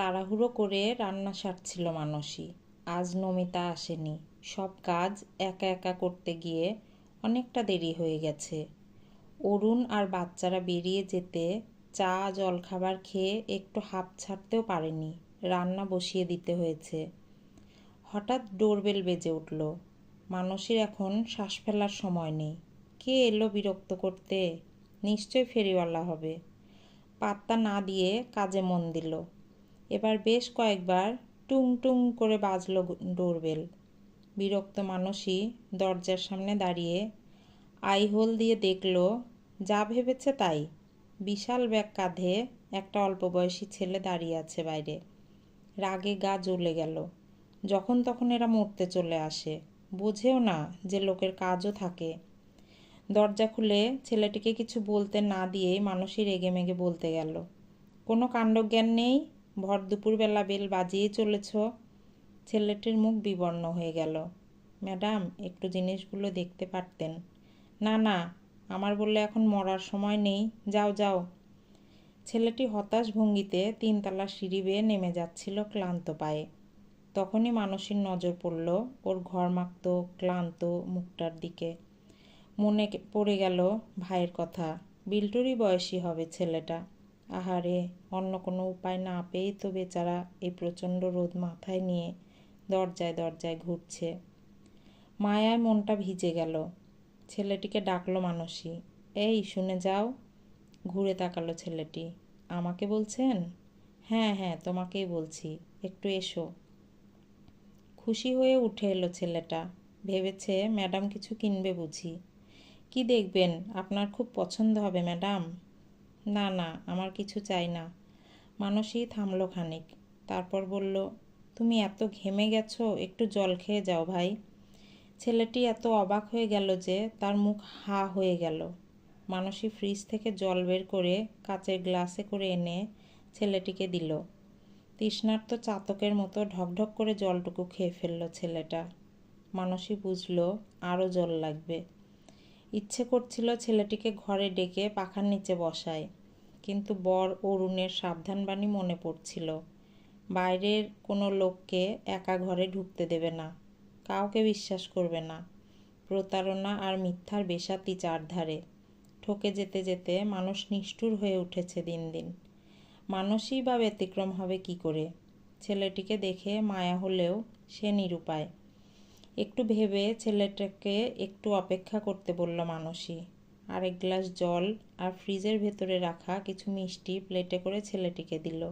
তাড়াহুড়ো করে রান্না সারছিল মানসী। আজ নমিতা আসেনি। সব কাজ একা একা করতে গিয়ে অনেকটা দেরি হয়ে গেছে। অরুণ আর বাচ্চারা বেরিয়ে যেতে চা জলখাবার খেয়ে একটু হাঁপ ছাড়তেও পারেনি, রান্না বসিয়ে দিতে হয়েছে। হঠাৎ ডোরবেল বেজে উঠল। মানসীর এখন শ্বাস ফেলার সময় নেই। কে এলো বিরক্ত করতে? নিশ্চয় ফেরিওয়ালা হবে। পাত্তা না দিয়ে কাজে মন দিল। এবার বেশ কয়েকবার টুং টুং করে বাজল ডোরবেল। বিরক্ত মানসী দরজার সামনে দাঁড়িয়ে আইহোল দিয়ে দেখল, যা ভেবেছে তাই। বিশাল ব্যাগ কাঁধে একটা অল্প বয়সী ছেলে দাঁড়িয়ে আছে বাইরে। রাগে গা জ্বলে গেল। যখন তখন এরা মরতে চলে আসে, বোঝেও না যে লোকের কাজও থাকে। দরজা খুলে ছেলেটিকে কিছু বলতে না দিয়েই মানসী রেগেমেগে বলতে গেল, কোনো কাণ্ডজ্ঞান নেই, ভর দুপুরবেলা বেল বাজিয়েই চলেছ। ছেলেটির মুখ বিবর্ণ হয়ে গেল। ম্যাডাম, একটু জিনিসগুলো দেখতে পারতেন। না না, আমার বললে এখন মরার সময় নেই, যাও যাও। ছেলেটি হতাশ ভঙ্গিতে তিনতলা সিঁড়ি বেয়ে নেমে যাচ্ছিল ক্লান্ত পায়ে। তখনই মানসীর নজর পড়ল ওর ঘরমাক্ত ক্লান্ত মুখটার দিকে। মনে পড়ে গেল ভাইয়ের কথা। বিল্টুরই বয়সী হবে ছেলেটা। আহারে, অন্য কোনো উপায় না পেয়েই তো বেচারা এই প্রচণ্ড রোদ মাথায় নিয়ে দরজায় দরজায় ঘুরছে। মায়ায় মনটা ভিজে গেল। ছেলেটিকে ডাকলো মানসী, এই শুনে যাও। ঘুরে তাকালো ছেলেটি। আমাকে বলছেন? হ্যাঁ হ্যাঁ, তোমাকেই বলছি, একটু এসো। খুশি হয়ে উঠে এলো ছেলেটা। ভেবেছে ম্যাডাম কিছু কিনবে বুঝি। কি দেখবেন? আপনার খুব পছন্দ হবে ম্যাডাম। না না, আমার কিছু চাই না। মানসী থামলো খানিক, তারপর বলল, তুমি এত ঘেমে গেছো, একটু জল খেয়ে যাও ভাই। ছেলেটি এত অবাক হয়ে গেল যে তার মুখ হা হয়ে গেল। মানসী ফ্রিজ থেকে জল বের করে কাচের গ্লাসে করে এনে ছেলেটিকে দিল। তৃষ্ণার্ত চাতকের মতো ঢকঢক করে জলটুকু খেয়ে ফেলল ছেলেটা। মানসী বুঝল আরও জল লাগবে। ইচ্ছে করছিল ছেলেটিকে ঘরে ডেকে পাখার নিচে বসায়, কিন্তু বর অরুণের সাবধানবাণী মনে পড়ছিল। বাইরের কোনো লোককে একা ঘরে ঢুকতে দেবে না, কাউকে বিশ্বাস করবে না। প্রতারণা আর মিথ্যার বেসাতি চারধারে। ঠকে যেতে যেতে মানুষ নিষ্ঠুর হয়ে উঠেছে দিন দিন। মানুষই বা ব্যতিক্রম হবে কি করে? ছেলেটিকে দেখে মায়া হলেও সে নিরুপায়। একটু ভেবে ছেলেটাকে একটু অপেক্ষা করতে বলল মানসী। আরেক গ্লাস জল আর ফ্রিজের ভেতরে রাখা কিছু মিষ্টি প্লেটে করে ছেলেটিকে দিল।